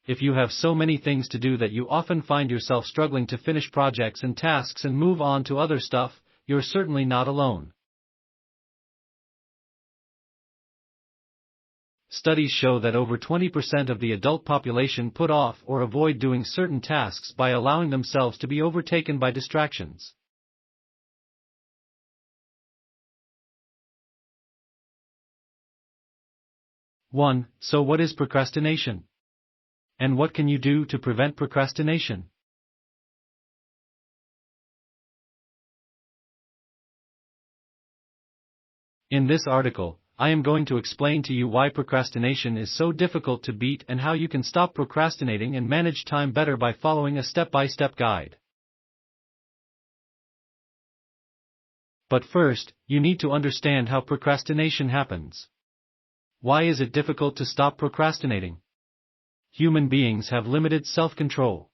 If you have so many things to do that you often find yourself struggling to finish projects and tasks and move on to other stuff, you're certainly not alone. Studies show that over 20% of the adult population put off or avoid doing certain tasks by allowing themselves to be overtaken by distractions. One. So what is procrastination? And what can you do to prevent procrastination? In this article, I am going to explain to you why procrastination is so difficult to beat and how you can stop procrastinating and manage time better by following a step-by-step guide. But first, you need to understand how procrastination happens. Why is it difficult to stop procrastinating? Human beings have limited self-control.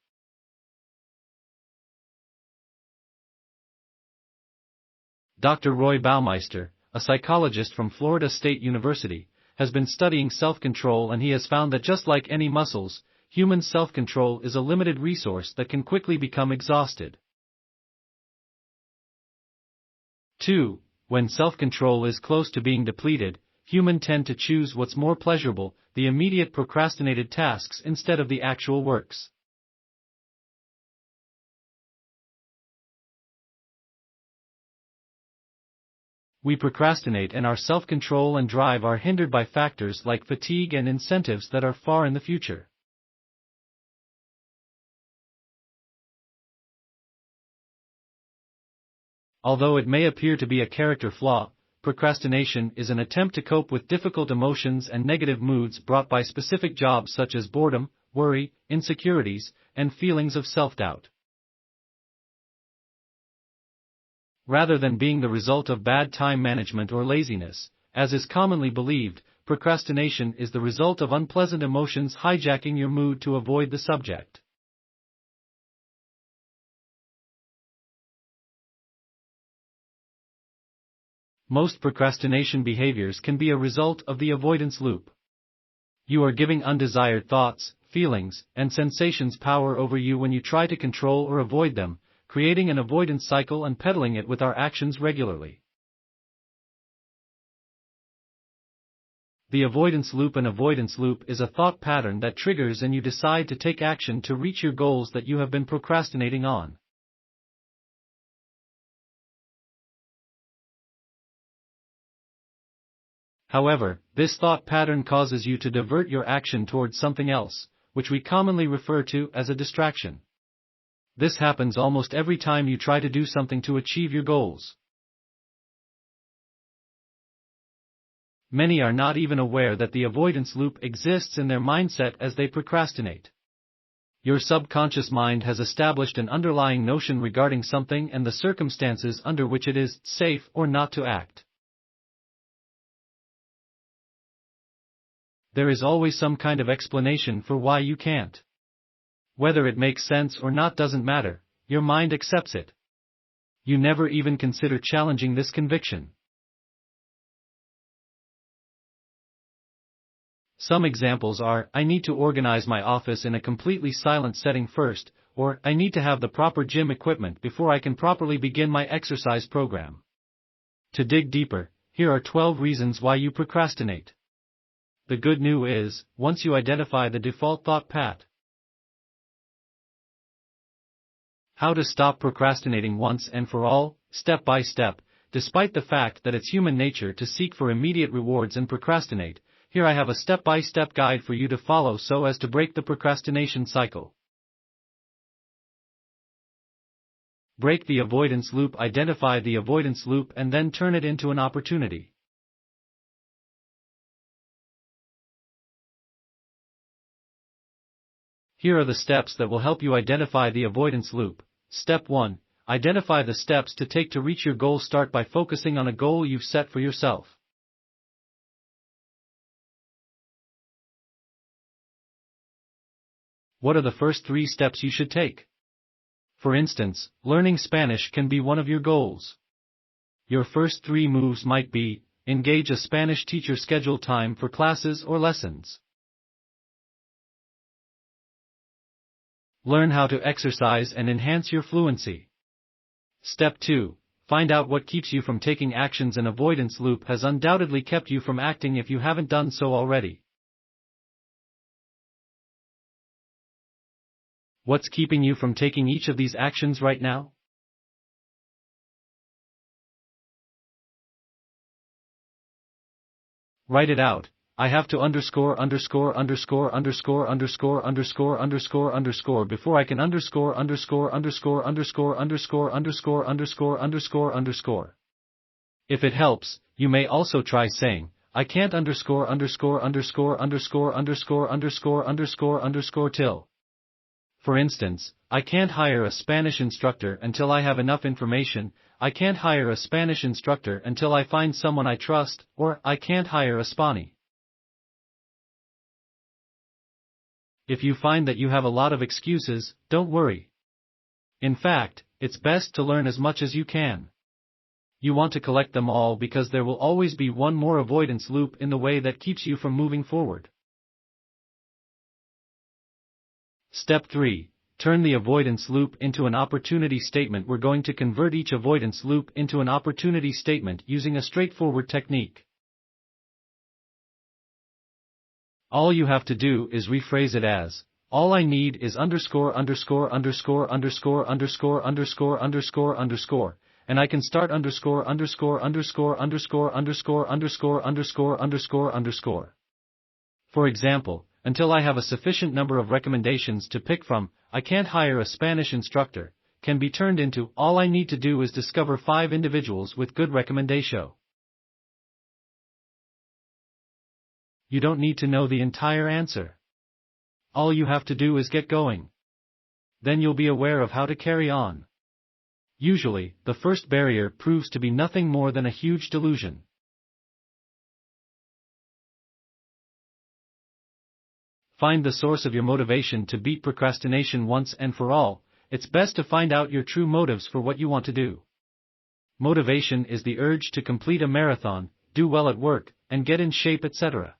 Dr. Roy Baumeister, a psychologist from Florida State University, has been studying self-control, and he has found that just like any muscles, human self-control is a limited resource that can quickly become exhausted. 2. When self-control is close to being depleted, humans tend to choose what's more pleasurable, the immediate procrastinated tasks instead of the actual works. We procrastinate and our self-control and drive are hindered by factors like fatigue and incentives that are far in the future. Although it may appear to be a character flaw, procrastination is an attempt to cope with difficult emotions and negative moods brought by specific jobs such as boredom, worry, insecurities, and feelings of self-doubt. Rather than being the result of bad time management or laziness, as is commonly believed, procrastination is the result of unpleasant emotions hijacking your mood to avoid the subject. Most procrastination behaviors can be a result of the avoidance loop. You are giving undesired thoughts, feelings, and sensations power over you when you try to control or avoid them, creating an avoidance cycle and peddling it with our actions regularly. The avoidance loop. An avoidance loop is a thought pattern that triggers and you decide to take action to reach your goals that you have been procrastinating on. However, this thought pattern causes you to divert your action towards something else, which we commonly refer to as a distraction. This happens almost every time you try to do something to achieve your goals. Many are not even aware that the avoidance loop exists in their mindset as they procrastinate. Your subconscious mind has established an underlying notion regarding something and the circumstances under which it is safe or not to act. There is always some kind of explanation for why you can't. Whether it makes sense or not doesn't matter, your mind accepts it. You never even consider challenging this conviction. Some examples are, I need to organize my office in a completely silent setting first, or I need to have the proper gym equipment before I can properly begin my exercise program. To dig deeper, here are 12 reasons why you procrastinate. The good news is, once you identify the default thought pattern. How to stop procrastinating once and for all, step by step. Despite the fact that it's human nature to seek for immediate rewards and procrastinate, here I have a step-by-step guide for you to follow so as to break the procrastination cycle. Break the avoidance loop. Identify the avoidance loop and then turn it into an opportunity. Here are the steps that will help you identify the avoidance loop. Step 1. Identify the steps to take to reach your goal. Start by focusing on a goal you've set for yourself. What are the first 3 steps you should take? For instance, learning Spanish can be one of your goals. Your first 3 moves might be, engage a Spanish teacher, schedule time for classes or lessons. Learn how to exercise and enhance your fluency. Step 2. Find out what keeps you from taking actions. An avoidance loop has undoubtedly kept you from acting if you haven't done so already. What's keeping you from taking each of these actions right now? Write it out. I have to underscore before I can underscore. If it helps, you may also try saying, I can't till. For instance, I can't hire a Spanish instructor until I have enough information, I can't hire a Spanish instructor until I find someone I trust, or I can't hire a Spani. If you find that you have a lot of excuses, don't worry. In fact, it's best to learn as much as you can. You want to collect them all because there will always be one more avoidance loop in the way that keeps you from moving forward. Step 3. Turn the avoidance loop into an opportunity statement. We're going to convert each avoidance loop into an opportunity statement using a straightforward technique. All you have to do is rephrase it as, all I need is and I can start For example, until I have a sufficient number of recommendations to pick from, I can't hire a Spanish instructor, can be turned into, all I need to do is discover 5 individuals with good recommendation. You don't need to know the entire answer. All you have to do is get going. Then you'll be aware of how to carry on. Usually, the first barrier proves to be nothing more than a huge delusion. Find the source of your motivation to beat procrastination once and for all. It's best to find out your true motives for what you want to do. Motivation is the urge to complete a marathon, do well at work, and get in shape, etc.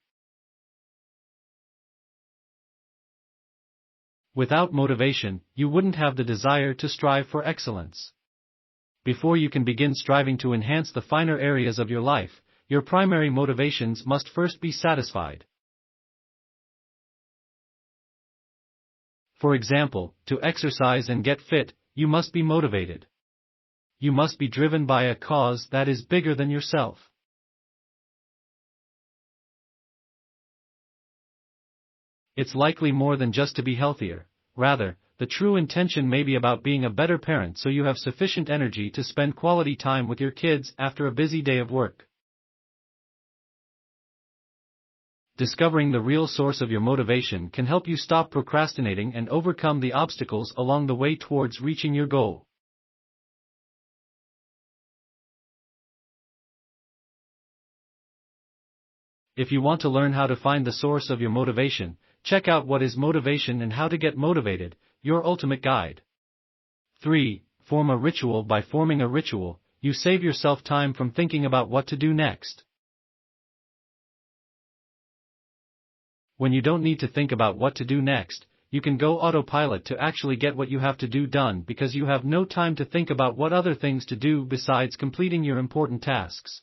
Without motivation, you wouldn't have the desire to strive for excellence. Before you can begin striving to enhance the finer areas of your life, your primary motivations must first be satisfied. For example, to exercise and get fit, you must be motivated. You must be driven by a cause that is bigger than yourself. It's likely more than just to be healthier. Rather, the true intention may be about being a better parent so you have sufficient energy to spend quality time with your kids after a busy day of work. Discovering the real source of your motivation can help you stop procrastinating and overcome the obstacles along the way towards reaching your goal. If you want to learn how to find the source of your motivation, check out What is Motivation and How to Get Motivated, your ultimate guide. 3. Form a ritual. By forming a ritual, you save yourself time from thinking about what to do next. When you don't need to think about what to do next, you can go autopilot to actually get what you have to do done because you have no time to think about what other things to do besides completing your important tasks.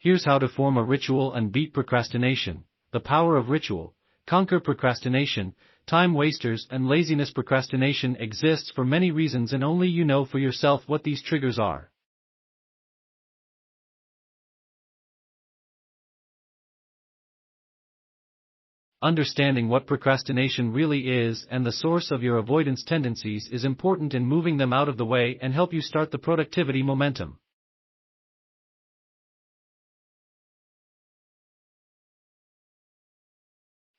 Here's how to form a ritual and beat procrastination. The power of ritual. Conquer procrastination, time wasters and laziness. Procrastination exists for many reasons and only you know for yourself what these triggers are. Understanding what procrastination really is and the source of your avoidance tendencies is important in moving them out of the way and help you start the productivity momentum.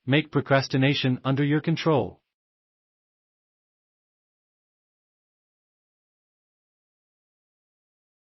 Make procrastination under your control.